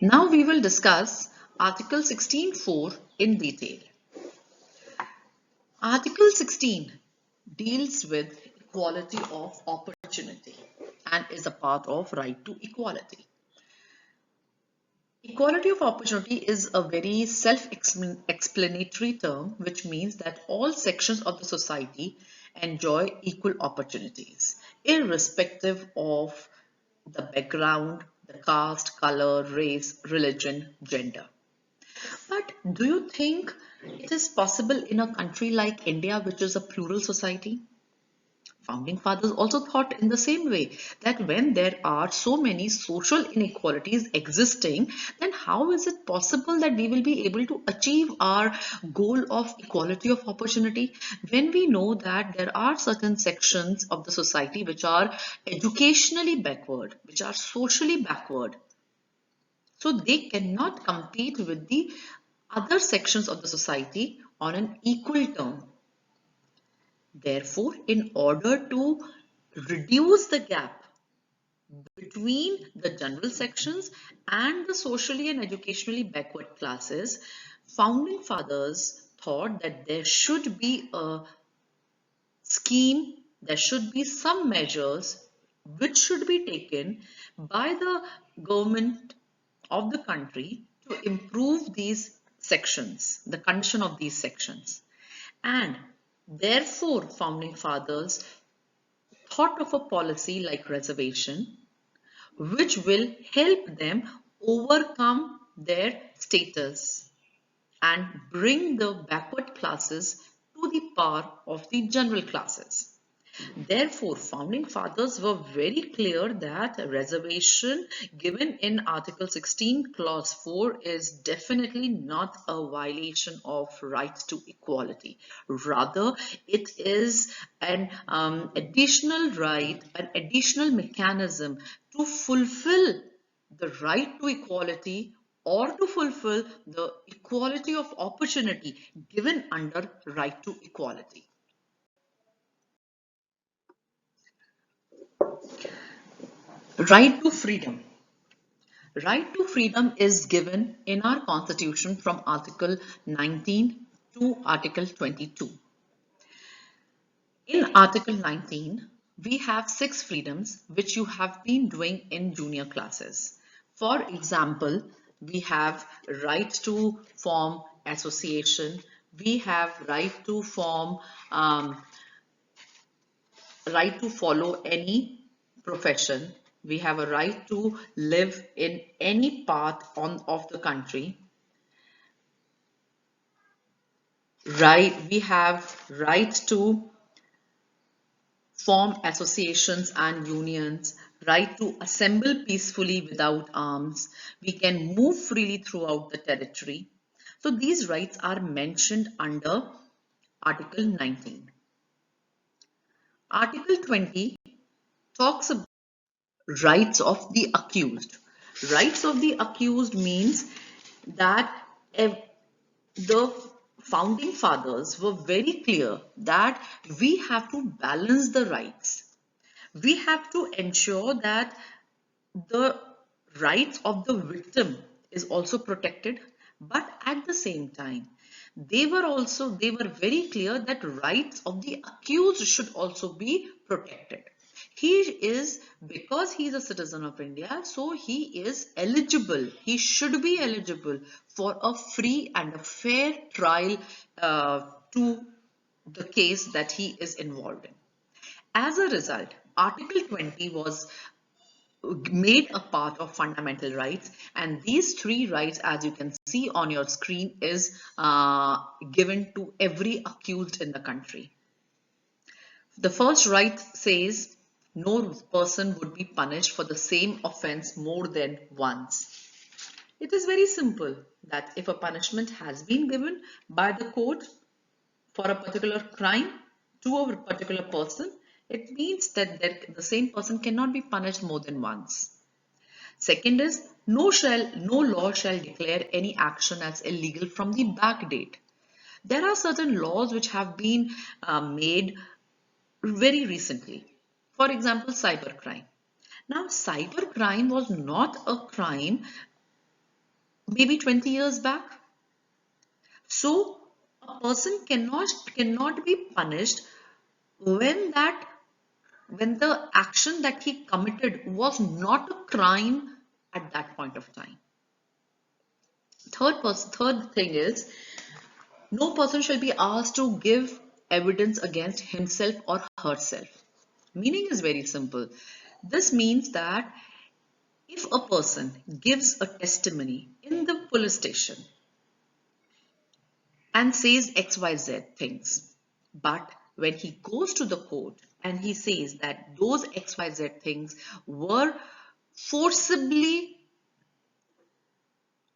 Now we will discuss Article 16.4 in detail. Article 16 deals with equality of opportunity and is a part of right to equality. Equality of opportunity is a very self-explanatory term, which means that all sections of the society enjoy equal opportunities, irrespective of the background, the caste, color, race, religion, gender. But do you think it is possible in a country like India, which is a plural society? Founding fathers also thought in the same way that when there are so many social inequalities existing, then how is it possible that we will be able to achieve our goal of equality of opportunity when we know that there are certain sections of the society which are educationally backward, which are socially backward, so they cannot compete with the other sections of the society on an equal term. Therefore, in order to reduce the gap between the general sections and the socially and educationally backward classes, founding fathers thought that there should be a scheme, there should be some measures which should be taken by the government of the country to improve these sections, the condition of these sections. And therefore, founding fathers thought of a policy like reservation, which will help them overcome their status and bring the backward classes to the power of the general classes. Therefore, founding fathers were very clear that a reservation given in Article 16, Clause 4 is definitely not a violation of right to equality. Rather, it is an additional right, an additional mechanism to fulfill the right to equality or to fulfill the equality of opportunity given under right to equality. Right to freedom. Right to freedom is given in our constitution from Article 19 to Article 22. In Article 19, we have 6 freedoms which you have been doing in junior classes. For example, we have right to form association, we have right to form, right to follow any profession, we have a right to live in any part of the country, right, we have right to form associations and unions, right to assemble peacefully without arms, we can move freely throughout the territory. So these rights are mentioned under Article 19. Article 20 talks about rights of the accused. Rights of the accused means that the founding fathers were very clear that we have to balance the rights. We have to ensure that the rights of the victim is also protected, but at the same time they were very clear that rights of the accused should also be protected. He is, because he is a citizen of India, so he is eligible, he should be eligible for a free and a fair trial to the case that he is involved in. As a result, Article 20 was made a part of fundamental rights, and these 3 rights, as you can see on your screen, is given to every accused in the country. The first right says no person would be punished for the same offense more than once. It is very simple that if a punishment has been given by the court for a particular crime to a particular person, it means that the same person cannot be punished more than once. Second is no law shall declare any action as illegal from the back date. There are certain laws which have been made very recently. For example, cybercrime. Now, cybercrime was not a crime maybe 20 years back. So a person cannot be punished when that when the action that he committed was not a crime at that point of time. Third thing is, no person shall be asked to give evidence against himself or herself. Meaning is very simple. This means that if a person gives a testimony in the police station and says XYZ things, but when he goes to the court and he says that those XYZ things were forcibly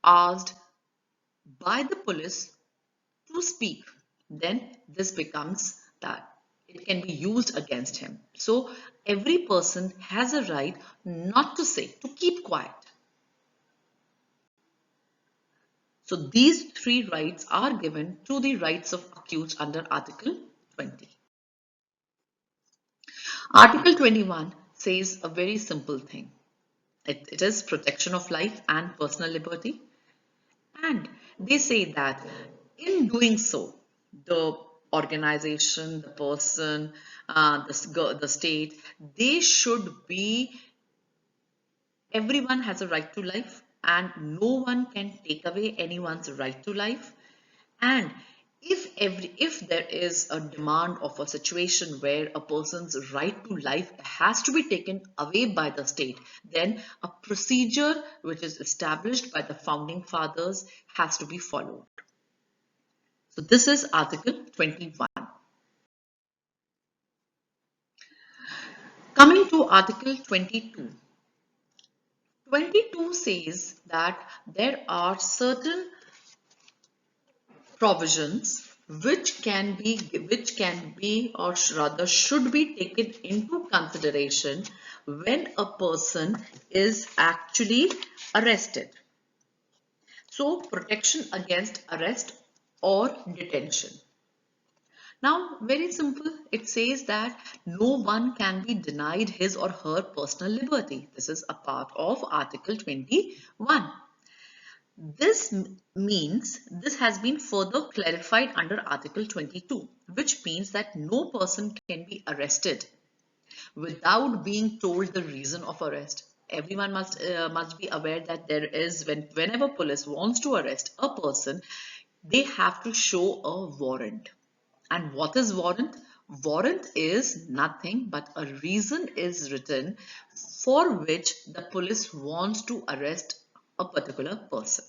asked by the police to speak, then this becomes that it can be used against him. So every person has a right not to say, to keep quiet. So these three rights are given to the rights of accused under Article 20. Article 21 says a very simple thing. It is protection of life and personal liberty. And they say that in doing so, the organization, the person, the state, they should be, everyone has a right to life and no one can take away anyone's right to life. And if there is a demand of a situation where a person's right to life has to be taken away by the state, then a procedure which is established by the founding fathers has to be followed. So this is Article 21. Coming to Article 22. 22 says that there are certain provisions which can be or rather should be taken into consideration when a person is actually arrested. So protection against arrest or detention. Now, very simple, it says that no one can be denied his or her personal liberty. This is a part of Article 21. This means this has been further clarified under Article 22, which means that no person can be arrested without being told the reason of arrest. Everyone must be aware that there is whenever police wants to arrest a person, they have to show a warrant. And what is warrant? Warrant is nothing but a reason is written for which the police wants to arrest a particular person.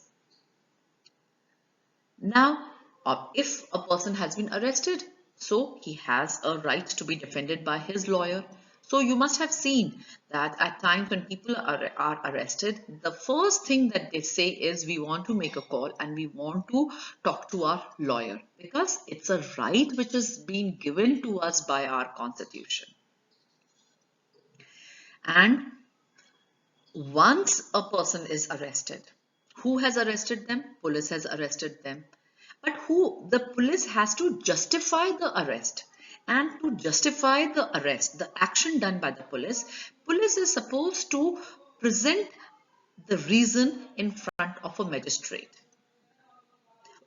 Now, if a person has been arrested, so he has a right to be defended by his lawyer. So you must have seen that at times when people are arrested, the first thing that they say is we want to make a call and we want to talk to our lawyer because it's a right which is being given to us by our constitution. And once a person is arrested, who has arrested them? Police has arrested them. But who? The police has to justify the arrest. And to justify the arrest, the action done by the police is supposed to present the reason in front of a magistrate.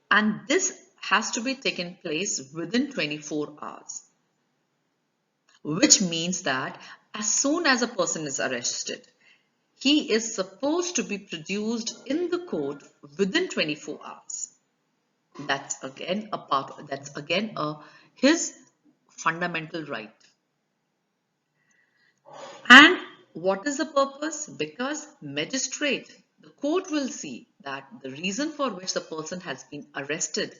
And this has to be taken place within 24 hours. Which means that as soon as a person is arrested, he is supposed to be produced in the court within 24 hours. That's again his fundamental right. And what is the purpose? Because magistrate, the court will see that the reason for which the person has been arrested,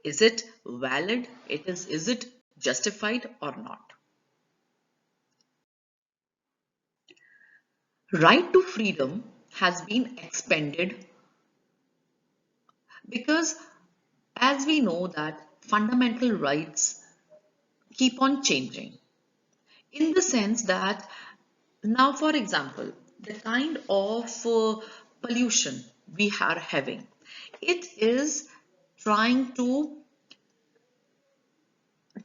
is it valid? Is it justified or not? Right to freedom has been expanded because as we know that fundamental rights keep on changing in the sense that now, for example, the kind of pollution we are having, it is trying to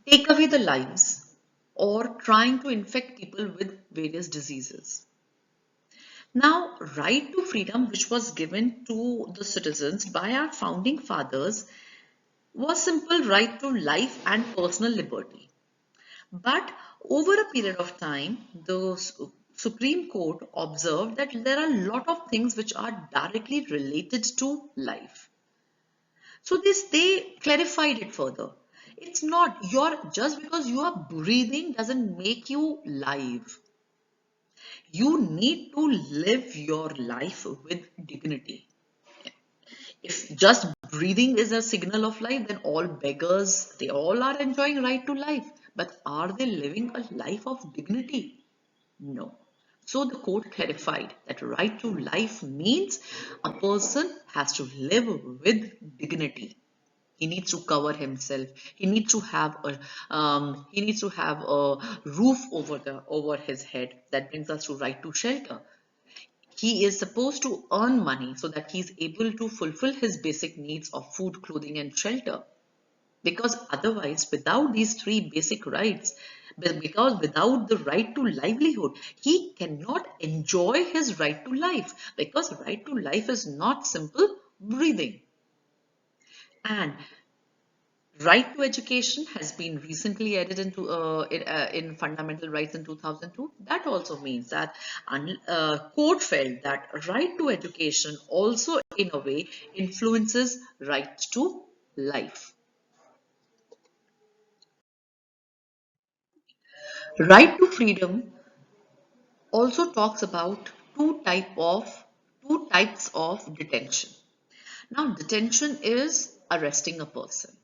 take away the lives or trying to infect people with various diseases. Now, right to freedom, which was given to the citizens by our founding fathers, was simple right to life and personal liberty. But over a period of time, the Supreme Court observed that there are a lot of things which are directly related to life. So they clarified it further. It's not your just because you are breathing doesn't make you live. You need to live your life with dignity. If just breathing is a signal of life, then all beggars, they all are enjoying right to life. But are they living a life of dignity? No. So the court clarified that right to life means a person has to live with dignity. He needs to cover himself. He needs to have a roof over his head. That brings us to right to shelter. He is supposed to earn money so that he's able to fulfill his basic needs of food, clothing, and shelter. Because otherwise, without these three basic rights, because without the right to livelihood, he cannot enjoy his right to life. Because right to life is not simple breathing. And right to education has been recently added into in fundamental rights in 2002. That also means that court felt that right to education also in a way influences right to life. Right to freedom also talks about two types of detention. Now, detention is arresting a person.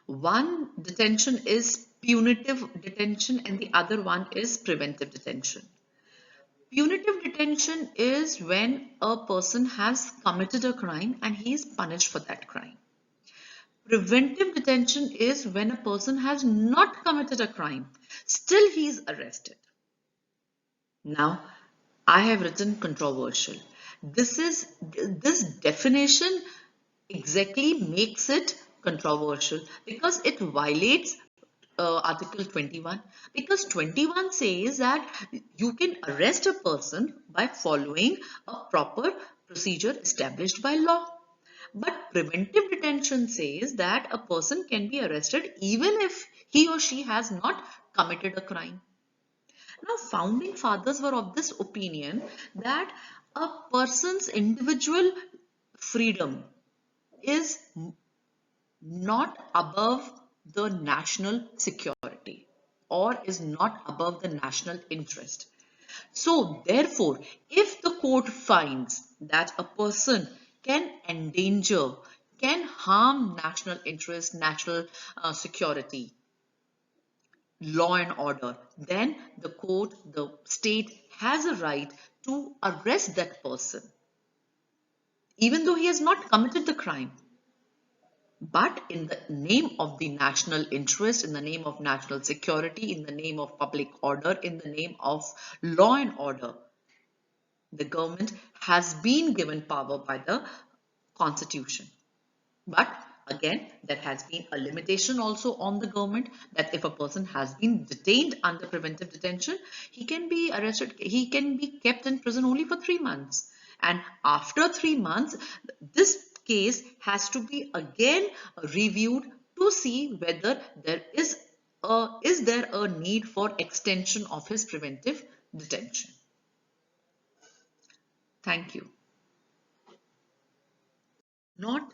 One detention is punitive detention and the other one is preventive detention. Punitive detention is when a person has committed a crime and he is punished for that crime. Preventive detention is when a person has not committed a crime, still he is arrested. Now, I have written controversial. This definition exactly makes it controversial because it violates Article 21. Because 21 says that you can arrest a person by following a proper procedure established by law. But preventive detention says that a person can be arrested even if he or she has not committed a crime. Now, founding fathers were of this opinion that a person's individual freedom is not above the national security or is not above the national interest. So, therefore, if the court finds that a person can endanger, can harm national interest, national security, law and order, then the state has a right to arrest that person, even though he has not committed the crime. But in the name of the national interest, in the name of national security, in the name of public order, in the name of law and order, the government has been given power by the constitution. But again, there has been a limitation also on the government that if a person has been detained under preventive detention, he can be arrested, he can be kept in prison only for 3 months. And after 3 months, this case has to be again reviewed to see whether is there a need for extension of his preventive detention. Thank you. Not